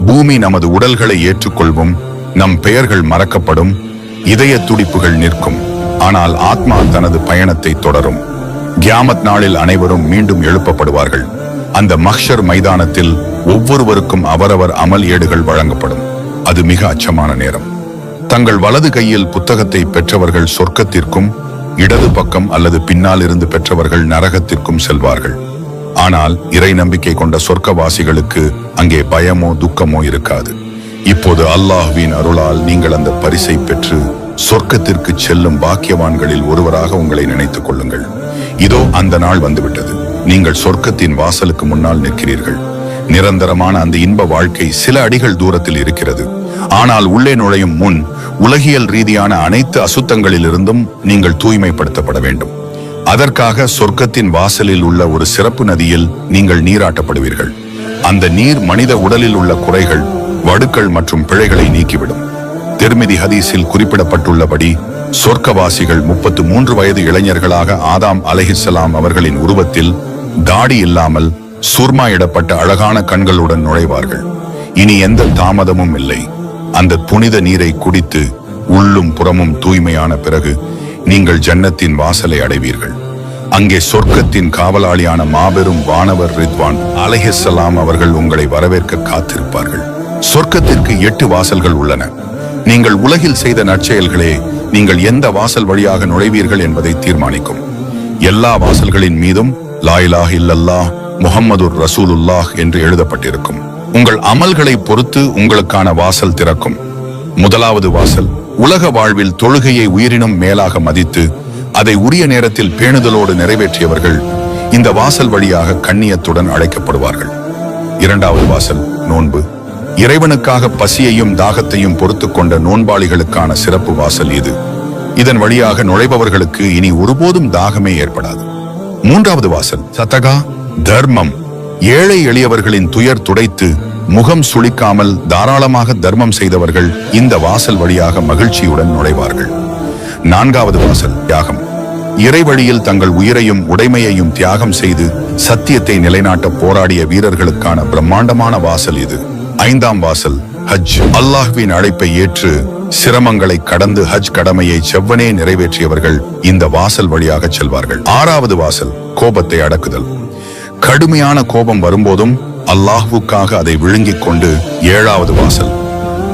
பூமி நமது உடல்களை ஏற்றுக்கொள்வும், நம் பெயர்கள் மறக்கப்படும், இதய துடிப்புகள் நிற்கும். ஆனால் ஆத்மா தனது பயணத்தை தொடரும். கியாமத் நாளில் அனைவரும் மீண்டும் எழுப்பப்படுவார்கள். அந்த மஹ்ஷர் மைதானத்தில் ஒவ்வொருவருக்கும் அவரவர் அமல் ஏடுகள் வழங்கப்படும். அது மிக அச்சமான நேரம். தங்கள் வலது கையில் புத்தகத்தை பெற்றவர்கள் சொர்க்கத்திற்கும், இடது பக்கம் அல்லது பின்னால் இருந்து பெற்றவர்கள் நரகத்திற்கும் செல்வார்கள். ஆனால் இறை நம்பிக்கை கொண்ட சொர்க்கவாசிகளுக்கு அங்கே பயமோ துக்கமோ இருக்காது. இப்போது அல்லாஹ்வின் அருளால் நீங்கள் அந்த பரிசை பெற்று சொர்க்கத்திற்கு செல்லும் பாக்கியவான்களில் ஒருவராக உங்களை நினைத்துக் கொள்ளுங்கள். இதோ அந்த நாள் வந்துவிட்டது. நீங்கள் சொர்க்கத்தின் வாசலுக்கு முன்னால் நிற்கிறீர்கள். நிரந்தரமான அந்த இன்ப வாழ்க்கை சில அடிகள் தூரத்தில் இருக்கிறது. ஆனால் உள்ளே நுழையும் முன் உலகியல் ரீதியான அனைத்து அசுத்தங்களிலிருந்தும் நீங்கள் தூய்மைப்படுத்தப்பட வேண்டும். அதற்காக சொர்க்கத்தின் வாசலில் உள்ள ஒரு சிறப்பு நதியில் நீங்கள் நீராட்டப்படுவீர்கள். அந்த நீர் மனித உடலில் உள்ள குறைகள், வடுக்கள் மற்றும் பிழைகளை நீக்கிவிடும். திர்மிதி ஹதீஸில் குறிப்பிடப்பட்டுள்ளபடி சொர்க்கவாசிகள் 33 வயது இளைஞர்களாக ஆதாம் அலைஹிஸ்ஸலாம் அவர்களின் உருவத்தில் தாடி இல்லாமல் சுர்மா இடப்பட்ட அழகான கண்களுடன் நுழைவார்கள். இனி எந்த தாமதமும் இல்லை. அந்த புனித நீரை குடித்து உள்ளும் புறமும் தூய்மையான பிறகு நீங்கள் ஜன்னத்தின் வாசலை அடைவீர்கள். அங்கே சொர்க்கத்தின் காவலாளியான மாபெரும் வானவர் ரித்வான் அலைஹிஸ்ஸலாம் அவர்கள் உங்களை வரவேற்க காத்திருப்பார்கள். சொர்க்கத்திற்கு 8 வாசல்கள் உள்ளன. நீங்கள் உலகில் செய்த நற்செயல்களே நீங்கள் எந்த வாசல் வழியாக நுழைவீர்கள் என்பதை தீர்மானிக்கும். எல்லா வாசல்களின் மீதும் லா இலாஹ இல்லல்லாஹ் முஹம்மதுர் ரசூலுல்லாஹ் என்று எழுதப்பட்டிருக்கும். உங்கள் அமல்களை பொறுத்து உங்களுக்கான வாசல் திறக்கும். முதலாவது வாசல், உலக வாழ்வில் தொழுகையை உயிரினும் மேலாக மதித்து அதை உரிய நேரத்தில் பேணுதலோடு நிறைவேற்றியவர்கள் இந்த வாசல் வழியாக கண்ணியத்துடன் அழைக்கப்படுவார்கள். இரண்டாவது வாசல், நோன்பு. இறைவனுக்காக பசியையும் தாகத்தையும் பொறுத்து கொண்ட நோன்பாளிகளுக்கான சிறப்பு வாசல் இது. இதன் வழியாக நுழைபவர்களுக்கு இனி ஒருபோதும் தாகமே ஏற்படாது. மூன்றாவது வாசல், சதகா, தர்மம். ஏழை எளியவர்களின் துயர் துடைத்து முகம் சுளிக்காமல் தாராளமாக தர்மம் செய்தவர்கள் இந்த வாசல் வழியாக மகிழ்ச்சியுடன் நுழைவார்கள். நான்காவது வாசல், தியாகம். இறை வழியில் தங்கள் உயிரையும் உடைமையையும் தியாகம் செய்து சத்தியத்தை நிலைநாட்ட போராடிய வீரர்களுக்கான பிரம்மாண்டமான வாசல் இது. ஐந்தாம் வாசல், ஹஜ். அல்லாஹ்வின் அழைப்பை ஏற்று சிரமங்களை கடந்து ஹஜ் கடமையை செவ்வனே நிறைவேற்றியவர்கள் இந்த வாசல் வழியாக செல்வார்கள். ஆறாவது வாசல், கோபத்தை அடக்குதல். கடுமையான கோபம் வரும்போதும் அல்லாஹ்வுக்காக அதை விழுங்கிக் கொண்டு. ஏழாவது வாசல்,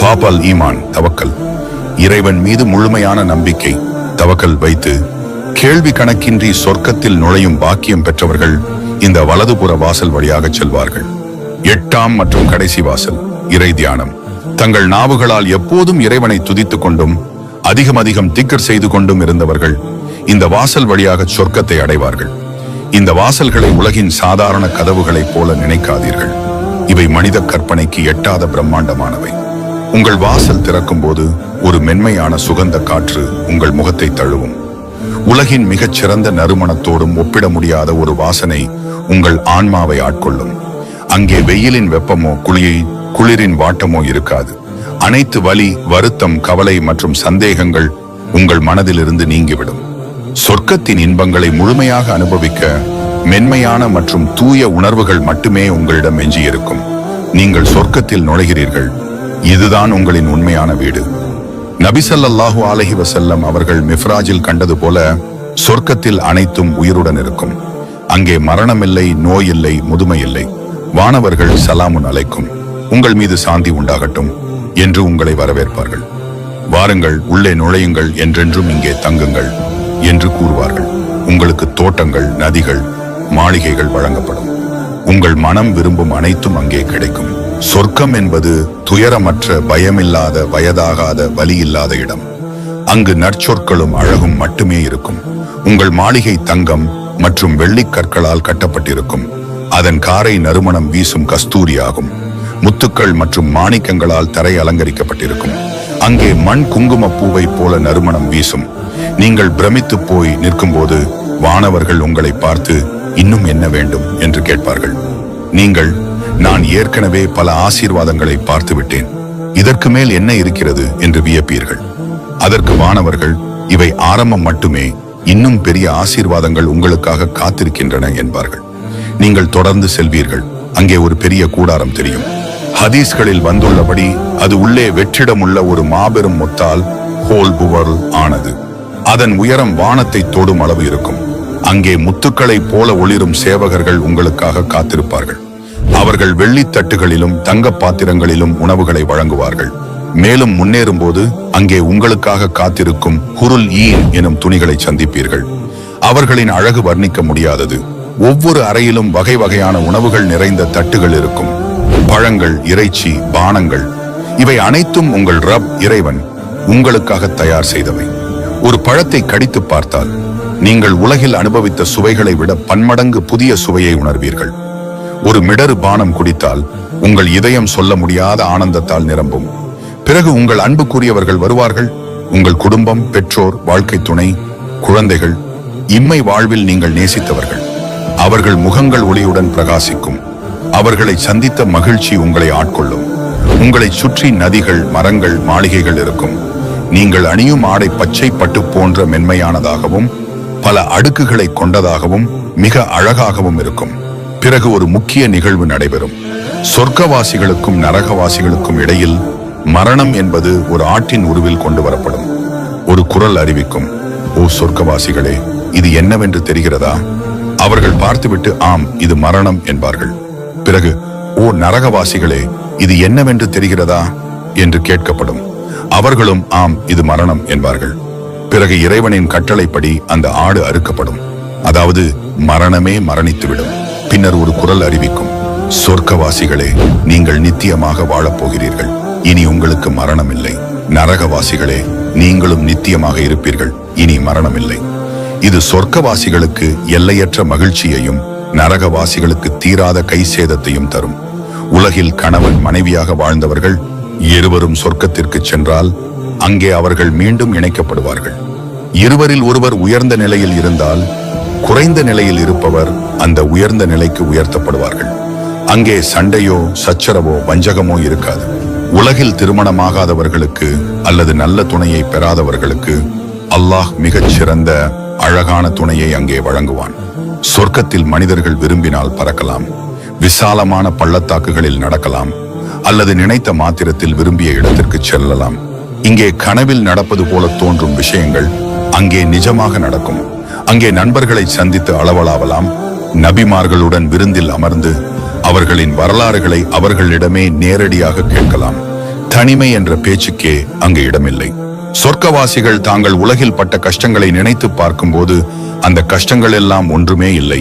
பாபல் ஈமான், தவக்கல். இறைவன் மீது முழுமையான நம்பிக்கை, தவக்கல் வைத்து கேள்வி கணக்கின்றி சொர்க்கத்தில் நுழையும் பாக்கியம் பெற்றவர்கள் இந்த வலதுபுற வாசல் வழியாக செல்வார்கள். எட்டாம் மற்றும் கடைசி வாசல், இறை தியானம். தங்கள் நாவுகளால் எப்போதும் இறைவனை துதித்துக் கொண்டும் அதிகம் திக்கர் செய்து கொண்டும் இருந்தவர்கள் இந்த வாசல் வழியாக சொர்க்கத்தை அடைவார்கள். இந்த வாசல்களை உலகின் சாதாரண கதவுகளைப் போல நினைக்காதீர்கள். இவை மனித கற்பனைக்கு எட்டாத பிரம்மாண்டமானவை. உங்கள் வாசல் திறக்கும் போது ஒரு மென்மையான சுகந்த காற்று உங்கள் முகத்தை தழுவும். உலகின் மிகச் சிறந்த நறுமணத்தோடும் ஒப்பிட முடியாத ஒரு வாசனை உங்கள் ஆன்மாவை ஆட்கொள்ளும். அங்கே வெயிலின் வெப்பமோ குளிரின் வாட்டமோ இருக்காது. அனைத்து வலி, வருத்தம், கவலை மற்றும் சந்தேகங்கள் உங்கள் மனதிலிருந்து நீங்கிவிடும். சொர்க்கத்தின் இன்பங்களை முழுமையாக அனுபவிக்க மென்மையான மற்றும் தூய உணர்வுகள் மட்டுமே உங்களிடம் எஞ்சியிருக்கும். நீங்கள் சொர்க்கத்தில் நுழைகிறீர்கள். இதுதான் உங்களின் உண்மையான வீடு. நபி ஸல்லல்லாஹு அலைஹி வஸல்லம் அவர்கள் மிஃராஜில் கண்டது போல சொர்க்கத்தில் அனைத்தும் உயிருடன் இருக்கும். அங்கே மரணமில்லை, நோய் இல்லை, முதுமை இல்லை. வானவர்கள் சலாமுன் அலைக்கும், உங்கள் மீது சாந்தி உண்டாகட்டும் என்று உங்களை வரவேற்பார்கள். வாருங்கள், உள்ளே நுழையுங்கள், என்றென்றும் இங்கே தங்குங்கள் என்று கூறுவார்கள். உங்களுக்கு தோட்டங்கள், நதிகள், மாளிகைகள் வழங்கப்படும். உங்கள் மனம் விரும்பும் அனைத்தும் அங்கே கிடைக்கும். சொர்க்கம் என்பது துயரமற்ற, பயமில்லாத, வயதாகாத, வலி இல்லாத இடம். அங்கு நற்சொற்களும் அழகும் மட்டுமே இருக்கும். உங்கள் மாளிகை தங்கம் மற்றும் வெள்ளிக்கற்களால் கட்டப்பட்டிருக்கும். அதன் காரை நறுமணம் வீசும் கஸ்தூரி ஆகும். முத்துக்கள் மற்றும் மாணிக்கங்களால் தரை அலங்கரிக்கப்பட்டிருக்கும். அங்கே மண் குங்கும பூவை போல நறுமணம் வீசும். நீங்கள் பிரமித்து போய் நிற்கும்போது வானவர்கள் உங்களை பார்த்து இன்னும் என்ன வேண்டும் என்று கேட்பார்கள். நீங்கள், நான் ஏற்கனவே பல ஆசீர்வாதங்களை பார்த்து விட்டேன், இதற்கு மேல் என்ன இருக்கிறது என்று வியப்பீர்கள். அதற்கு வானவர்கள், இவை ஆரம்பம் மட்டுமே, இன்னும் பெரிய ஆசீர்வாதங்கள் உங்களுக்காக காத்திருக்கின்றன என்பார்கள். நீங்கள் தொடர்ந்து செல்வீர்கள். அங்கே ஒரு பெரிய கூடாரம் தெரியும். ஹதீஸ்களில் வந்துள்ளபடி அது உள்ளே வெற்றிடமுள்ள ஒரு மாபெரும் முத்தால் ஹோல் புவல் ஆனது. அதன் உயரம் வானத்தை தொடும் அளவு இருக்கும். அங்கே முத்துக்களைப் போல ஒளிரும் சேவகர்கள் உங்களுக்காக காத்திருப்பார்கள். அவர்கள் வெள்ளித்தட்டுகளிலும் தங்க பாத்திரங்களிலும் உணவுகளை வழங்குவார்கள். மேலும் முன்னேறும் போது அங்கே உங்களுக்காக காத்திருக்கும் ஹுருல் ஈன் எனும் துணிகளை சந்திப்பீர்கள். அவர்களின் அழகு வர்ணிக்க முடியாதது. ஒவ்வொரு அறையிலும் வகை வகையான உணவுகள் நிறைந்த தட்டுகள் இருக்கும். பழங்கள், இறைச்சி, பானங்கள், இவை அனைத்தும் உங்கள் ரப் இறைவன் உங்களுக்காக தயார் செய்தவை. ஒரு பழத்தை கடித்து பார்த்தால் நீங்கள் உலகில் அனுபவித்த சுவைகளை விட பன்மடங்கு புதிய சுவையை உணர்வீர்கள். ஒரு மிடறு பானம் குடித்தால் உங்கள் இதயம் சொல்ல முடியாத ஆனந்தத்தால் நிரம்பும். பிறகு உங்கள் அன்புக்குரியவர்கள் வருவார்கள். உங்கள் குடும்பம், பெற்றோர், வாழ்க்கை துணை, குழந்தைகள், இம்மை வாழ்வில் நீங்கள் நேசித்தவர்கள். அவர்கள் முகங்கள் ஒளியுடன் பிரகாசிக்கும். அவர்களை சந்தித்த மகிழ்ச்சி உங்களை ஆட்கொள்ளும். உங்களை சுற்றி நதிகள், மரங்கள், மாளிகைகள் இருக்கும். நீங்கள் அணியும் ஆடை பச்சை பட்டு போன்ற மென்மையானதாகவும் பல அடுக்குகளை கொண்டதாகவும் மிக அழகாகவும் இருக்கும். பிறகு ஒரு முக்கிய நிகழ்வு நடைபெறும். சொர்க்கவாசிகளுக்கும் நரகவாசிகளுக்கும் இடையில் மரணம் என்பது ஒரு ஆட்டின் உருவில் கொண்டு வரப்படும். ஒரு குரல் அறிவிக்கும், ஓ சொர்க்கவாசிகளே, இது என்னவென்று தெரிகிறதா? அவர்கள் பார்த்துவிட்டு ஆம், இது மரணம் என்பார்கள். பிறகு, ஓ நரகவாசிகளே, இது என்னவென்று தெரிகிறதா என்று கேட்கப்படும். அவர்களும் ஆம், இது மரணம் என்பார்கள். பிறகு இறைவனின் கட்டளைப்படி அந்த ஆடு அறுக்கப்படும். அதாவது மரணமே மரணித்துவிடும். பின்னர் ஒரு குரல் அறிவிக்கும், சொர்க்கவாசிகளே, நீங்கள் நித்தியமாக வாழப்போகிறீர்கள். இனி உங்களுக்கு மரணம் இல்லை. நரகவாசிகளே, நீங்களும் நித்தியமாக இருப்பீர்கள். இனி மரணம் இல்லை. இது சொர்க்கவாசிகளுக்கு எல்லையற்ற மகிழ்ச்சியையும் நரகவாசிகளுக்கு தீராத கை சேதத்தையும் தரும். உலகில் கணவன் மனைவியாக வாழ்ந்தவர்கள் இருவரும் சொர்க்கத்திற்கு சென்றால் அங்கே அவர்கள் மீண்டும் இணைக்கப்படுவார்கள். இருவரில் ஒருவர் உயர்ந்த நிலையில் இருந்தால் குறைந்த நிலையில் இருப்பவர் அந்த உயர்ந்த நிலைக்கு உயர்த்தப்படுவார்கள். அங்கே சண்டையோ சச்சரவோ வஞ்சகமோ இருக்காது. உலகில் திருமணமாகாதவர்களுக்கு அல்லது நல்ல துணையை பெறாதவர்களுக்கு அல்லாஹ் மிகச் சிறந்த அழகான துணையை அங்கே வழங்குவான். சொர்க்கத்தில் மனிதர்கள் விரும்பினால் பறக்கலாம், விசாலமான பள்ளத்தாக்குகளில் நடக்கலாம், அல்லது நினைத்த மாத்திரத்தில் விரும்பிய இடத்திற்கு செல்லலாம். இங்கே கனவில் நடப்பது போல தோன்றும் விஷயங்கள் அங்கே நிஜமாக நடக்கும். அங்கே நண்பர்களை சந்தித்து அளவலாவலாம். நபிமார்களுடன் விருந்தில் அமர்ந்து அவர்களின் வரலாறுகளை அவர்களிடமே நேரடியாக கேட்கலாம். தனிமை என்ற பேச்சுக்கே அங்கு இடமில்லை. சொர்க்கவாசிகள் தாங்கள் உலகில் பட்ட கஷ்டங்களை நினைத்து பார்க்கும்போது அந்த கஷ்டங்கள் எல்லாம் ஒன்றுமே இல்லை,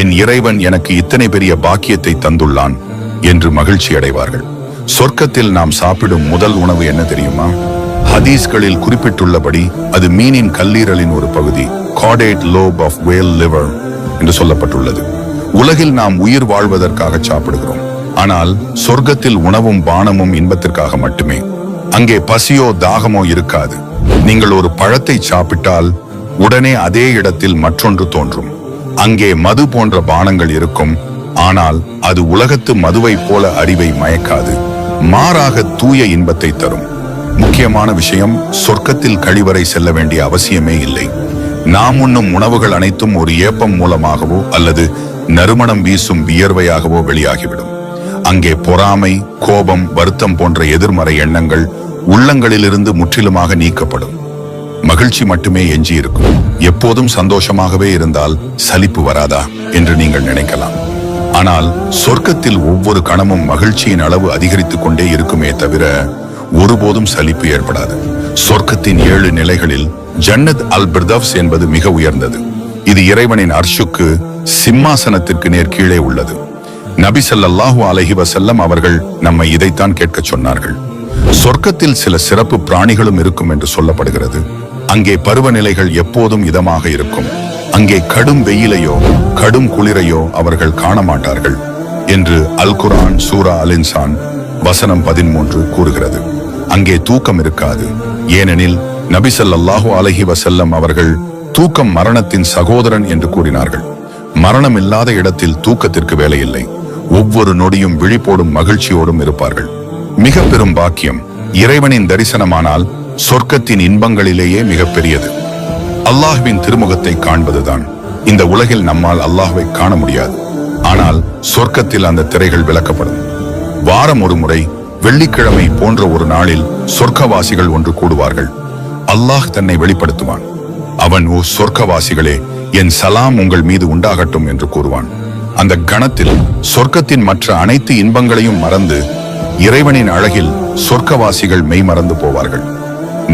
என் இறைவன் எனக்கு இத்தனை பெரிய பாக்கியத்தை தந்துள்ளான் என்று மகிழ்ச்சி அடைவார்கள். சொர்க்கத்தில் நாம் சாப்பிடும் முதல் உணவு என்ன தெரியுமா? ஹதீஸ்களில் குறிப்பிட்டுள்ளபடி அது மீனின் கல்லீரலின் ஒரு பகுதி, caudate lobe of whale liver என்று சொல்லப்பட்டுள்ளது. உலகில் நாம் உயிர் வாழ்வதற்காக சாப்பிடுகிறோம். ஆனால் சொர்க்கத்தில் உணவும் பானமும் இன்பத்திற்காக மட்டுமே. அங்கே பசியோ தாகமோ இருக்காது. நீங்கள் ஒரு பழத்தை சாப்பிட்டால் உடனே அதே இடத்தில் மற்றொன்று தோன்றும். அங்கே மது போன்ற பானங்கள் இருக்கும். ஆனால் அது உலகத்து மதுவை போல அறிவை மயக்காது, மாறாக தூய இன்பத்தை தரும். முக்கியமான விஷயம், சொர்க்கத்தில் கழிவறை செல்ல வேண்டிய அவசியமே இல்லை. நாம் உண்ணும் உணவுகள் அனைத்தும் ஒரு ஏப்பம் மூலமாகவோ அல்லது நறுமணம் வீசும் வியர்வையாகவோ வெளியாகிவிடும். அங்கே பொறாமை, கோபம், வருத்தம் போன்ற எதிர்மறை எண்ணங்கள் உள்ளங்களிலிருந்து முற்றிலுமாக நீக்கப்படும். மகிழ்ச்சி மட்டுமே எஞ்சி இருக்கும். எப்போதும் சந்தோஷமாகவே இருந்தால் சலிப்பு வராதா என்று நீங்கள் நினைக்கலாம். ஆனால் சொர்க்கத்தில் ஒவ்வொரு கணமும் மகிழ்ச்சியின் அளவு அதிகரித்துக் கொண்டே இருக்குமே தவிர ஒருபோதும் சலிப்பு ஏற்படாது. சொர்க்கத்தின் 7 நிலைகளில் ஜன்னத் அல் பிர்தவ்ஸ் என்பது மிக உயர்ந்தது. இது இறைவனின் அர்ஷுக்கு சிம்மாசனத்திற்கு நேர் கீழே உள்ளது. நபி ஸல்லல்லாஹு அலைஹி வஸல்லம் அவர்கள் நம்மை இதைத்தான் கேட்க சொன்னார்கள். சொர்க்கத்தில் சில சிறப்பு பிராணிகளும் இருக்கும் என்று சொல்லப்படுகிறது. அங்கே பருவநிலைகள் எப்போதும் இதமாக இருக்கும். அங்கே கடும் வெயிலையோ கடும் குளிரையோ அவர்கள் காண மாட்டார்கள் என்று அல் குர்ஆன் சூரா அல் இன்சான் வசனம் 13 கூறுகிறது. அங்கே தூக்கம் இருக்காது. ஏனெனில் நபி ஸல்லல்லாஹு அலைஹி வஸல்லம் அவர்கள் தூக்கம் மரணத்தின் சகோதரன் என்று கூறினார்கள். மரணம் இல்லாத இடத்தில் தூக்கத்திற்கு வேலை இல்லை. ஒவ்வொரு நொடியும் விழிப்போடும் மகிழ்ச்சியோடும் இருப்பார்கள். மிக பெரும் பாக்கியம். இறைவனின் தரிசனமானால் சொர்க்கத்தின் இன்பங்களிலேயே மிக பெரியது. அல்லாஹ்வின் திருமுகத்தை காண்பதுதான். இந்த உலகில் நம்மால் அல்லாஹ்வை காண முடியாது. ஆனால் சொர்க்கத்தில் அந்த திரைகள் விலக்கப்படும். வாரம் ஒரு முறை வெள்ளிக்கிழமை போன்ற ஒரு நாளில் சொர்க்கவாசிகள் ஒன்று கூடுவார்கள். அல்லாஹ் தன்னை வெளிப்படுத்துவான். அவன், ஓ சொர்க்கவாசிகளே, என் சலாம் உங்கள் மீது உண்டாகட்டும் என்று கூறுவான். அந்த கணத்தில் சொர்க்கத்தின் மற்ற அனைத்து இன்பங்களையும் மறந்து இறைவனின் அழகில் சொர்க்கவாசிகள் மெய் மறந்து போவார்கள்.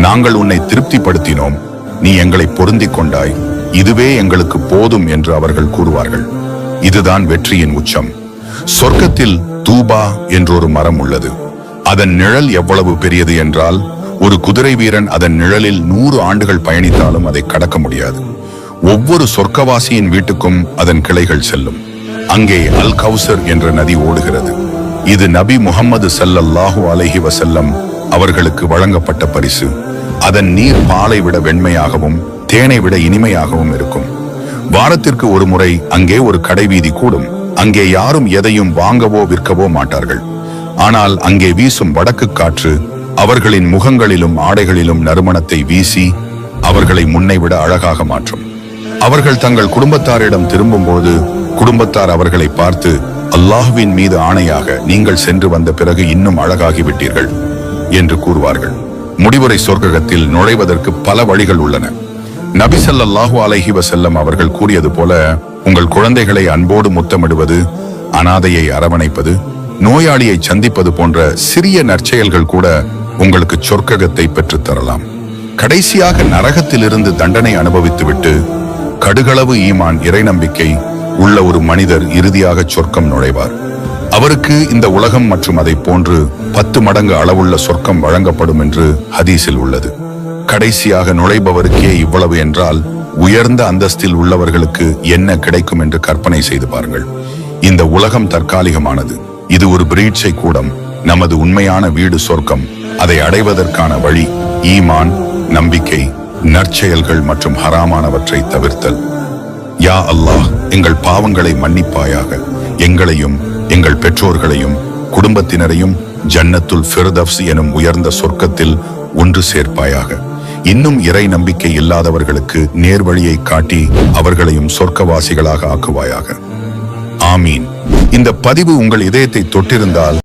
நாங்கள் உன்னை திருப்திப்படுத்தினோம், நீ எங்களை பொருந்திக் கொண்டாய், இதுவே எங்களுக்கு போதும் என்று அவர்கள் கூறுவார்கள். இதுதான் வெற்றியின் உச்சம். சொர்க்கத்தில் தூபா என்றொரு மரம் உள்ளது. அதன் நிழல் எவ்வளவு பெரியது என்றால் ஒரு குதிரை வீரன் அதன் நிழலில் 100 ஆண்டுகள் பயணித்தாலும் அதை கடக்க முடியாது. ஒவ்வொரு சொர்க்கவாசியின் வீட்டுக்கும் அதன் கிளைகள் செல்லும். அங்கே அல் கௌசர் என்ற நதி ஓடுகிறது. இது நபி முஹம்மது ஸல்லல்லாஹு அலைஹி வஸல்லம் அவர்களுக்கு வழங்கப்பட்ட பரிசு. அதன் நீர் பாலை விட வெண்மையாகவும் தேனை விட இனிமையாகவும் இருக்கும். வாரத்திற்கு ஒரு முறை அங்கே ஒரு கடைவீதி கூடும். அங்கே யாரும் எதையும் வாங்கவோ விற்கவோ மாட்டார்கள். ஆனால் அங்கே வீசும் வடக்கு காற்று அவர்களின் முகங்களிலும் ஆடைகளிலும் நறுமணத்தை வீசி அவர்களை முன்னை விட அழகாக மாற்றும். அவர்கள் தங்கள் குடும்பத்தாரிடம் திரும்பும்போது குடும்பத்தார் அவர்களை பார்த்து, அல்லாஹ்வின் மீது ஆணையாக நீங்கள் சென்று வந்த பிறகு இன்னும் அழகாகிவிட்டீர்கள் என்று கூறுவார்கள். முடிவுரை சொர்க்கத்தில் நுழைவதற்கு பல வழிகள் உள்ளன. நபி ஸல்லல்லாஹு அலைஹி வஸல்லம் அவர்கள் கூறியது போல, உங்கள் குழந்தைகளை அன்போடு முத்தமிடுவது, அனாதையை அரவணைப்பது, நோயாளியை சந்திப்பது போன்ற சிறிய நற்செயல்கள் கூட உங்களுக்கு சொர்க்கத்தை பெற்றுத் தரலாம். கடைசியாக நரகத்திலிருந்து தண்டனை அனுபவித்துவிட்டு கடுகளவு ஈமான், இறை நம்பிக்கை உள்ள ஒரு மனிதர் இறுதியாக சொர்க்கம் நுழைவார். அவருக்கு இந்த உலகம் மற்றும் அதை போன்று 10 மடங்கு அளவுள்ள சொர்க்கம் வழங்கப்படும் என்று ஹதீஸில் உள்ளது. கடைசியாக நுழைபவருக்கே இவ்வளவு என்றால் உயர்ந்த அந்தஸ்தில் உள்ளவர்களுக்கு என்ன கிடைக்கும் என்று கற்பனை செய்து பாருங்கள். இந்த உலகம் தற்காலிகமானது. இது ஒரு பிரீட்சை கூடம். நமது உண்மையான வீடு சொர்க்கம். அதை அடைவதற்கான வழி ஈமான், நம்பிக்கை, நற்செயல்கள் மற்றும் ஹராமானவற்றை தவிர்த்தல். யா அல்லாஹ், எங்கள் பாவங்களை மன்னிப்பாயாக. எங்களையும் எங்கள் பெற்றோர்களையும் குடும்பத்தினரையும் ஜன்னத்துல் ஃபிர்தவ்ஸ் எனும் உயர்ந்த சொர்க்கத்தில் ஒன்று சேர்ப்பாயாக. இன்னும் இறை நம்பிக்கை இல்லாதவர்களுக்கு நேர்வழியை காட்டி அவர்களையும் சொர்க்கவாசிகளாக ஆக்குவாயாக. ஆமீன். இந்த பதிவு உங்கள் இதயத்தை தொட்டிருந்தால்